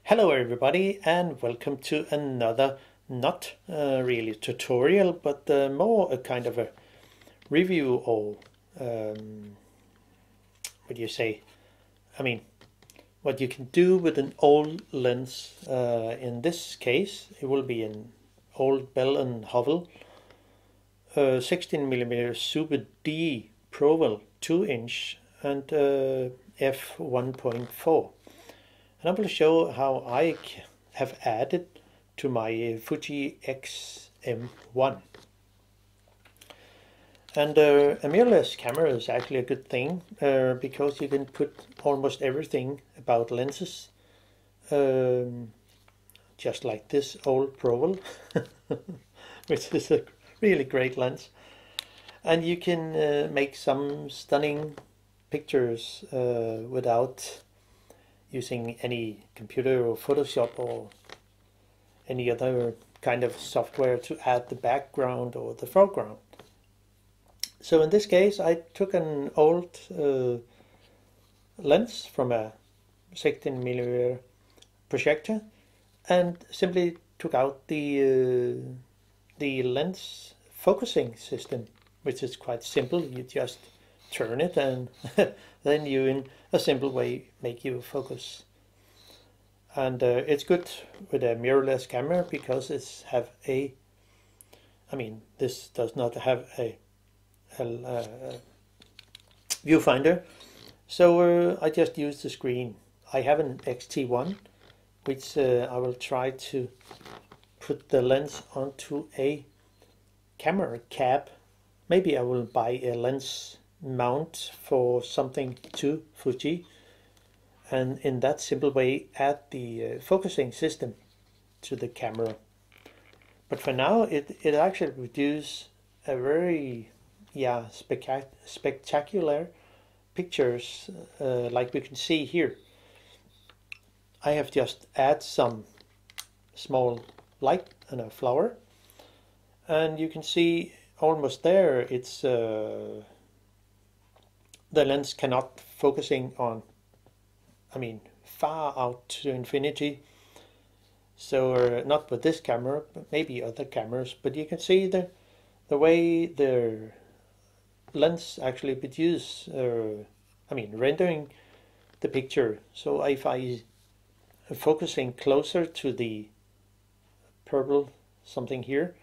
Hello everybody and welcome to another not really tutorial but more a kind of a review or what do you say, what you can do with an old lens. In this case it will be an old Bell and Howell 16mm Super D Proval 2-inch and f1.4. And I will show how I have added to my Fuji X-M1. And a mirrorless camera is actually a good thing because you can put almost everything about lenses, just like this old Proval, which is a really great lens. And you can make some stunning pictures without using any computer or Photoshop or any other kind of software to add the background or the foreground. So in this case I took an old lens from a 16mm projector and simply took out the lens focusing system, which is quite simple. You just turn it and then you in a simple way make you focus. And it's good with a mirrorless camera because it's have a, this does not have a viewfinder, so I just use the screen. I have an XT1 which I will try to put the lens onto a camera cap. Maybe I will buy a lens mount for something to Fuji and in that simple way add the focusing system to the camera. But for now it actually produces a very spectacular pictures like we can see here. I have just add some small light and a flower and you can see almost there it's the lens cannot focusing on, far out to infinity. So not with this camera, but maybe other cameras. But you can see the way the lens actually produce, rendering the picture. So if I am focusing closer to the purple something here,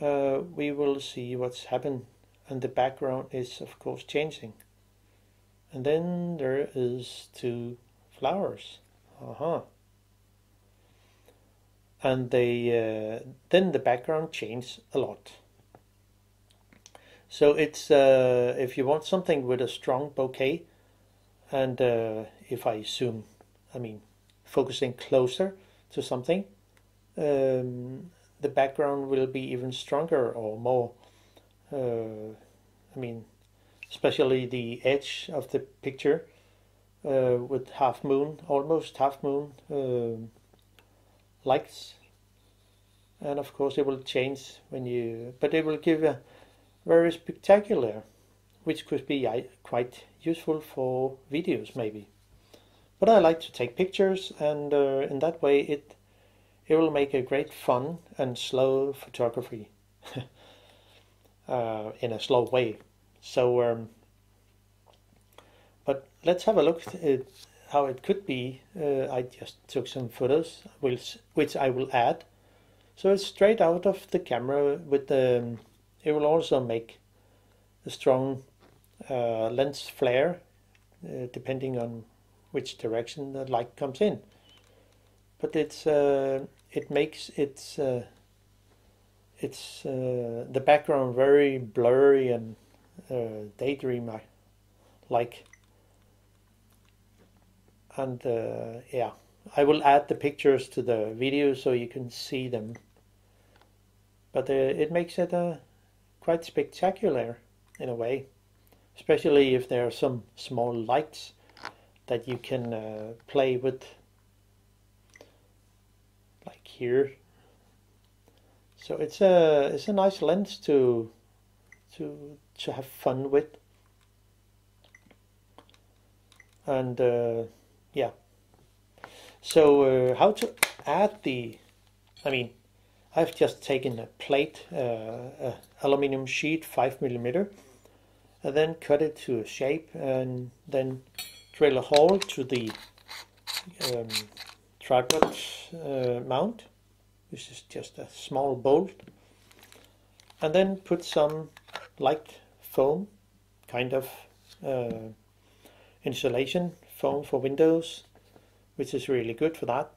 we will see what's happened, and the background is of course changing. And then there is two flowers. And they then the background changes a lot. So it's if you want something with a strong bokeh, and if I zoom, focusing closer to something, the background will be even stronger or more. Especially the edge of the picture with half moon, almost half moon lights. And of course it will change when you, but it will give a very spectacular, which could be quite useful for videos maybe. But I like to take pictures, and in that way it will make a great fun and slow photography in a slow way. So, but let's have a look at how it could be. I just took some photos, which I will add. So it's straight out of the camera with the. It will also make a strong lens flare, depending on which direction the light comes in. But it's it makes the background very blurry and daydream like. And I will add the pictures to the video so you can see them. But it makes it quite spectacular in a way, especially if there are some small lights that you can play with, like here. So it's a nice lens to have fun with. And So how to add I've just taken a plate, aluminum sheet 5mm, and then cut it to a shape, and then drill a hole to the tripod mount, which is just a small bolt, and then put some light foam, kind of insulation foam for windows, which is really good for that.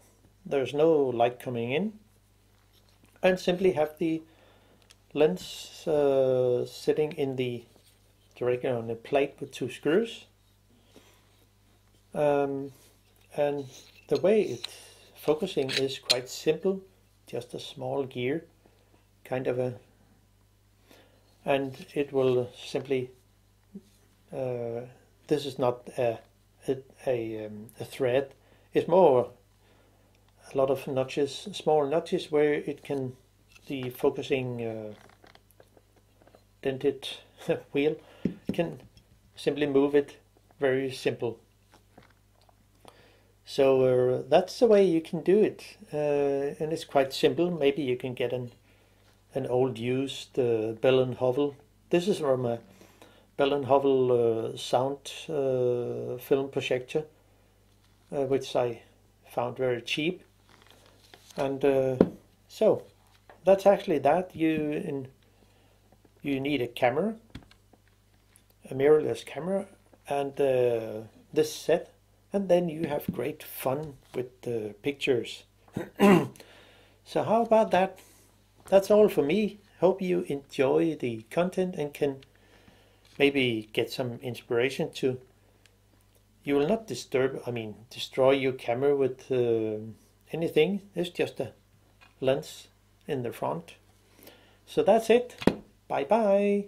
There's no light coming in, and simply have the lens sitting in the directly on the plate with 2 screws. And the way it's focusing is quite simple, just a small gear, kind of a, and it will simply, this is not a thread, it's more a lot of notches, small notches, where it can, the focusing dented wheel can simply move it, very simple. So that's the way you can do it, and it's quite simple. Maybe you can get an old used Bell Howell. This is from a Bell Howell sound film projector, which I found very cheap. And so that's actually that. You need a camera, a mirrorless camera, and this set, and then you have great fun with the pictures. So how about that? That's all for me. Hope you enjoy the content and can maybe get some inspiration to. You will not destroy your camera with anything. It's just a lens in the front. So that's it. Bye bye.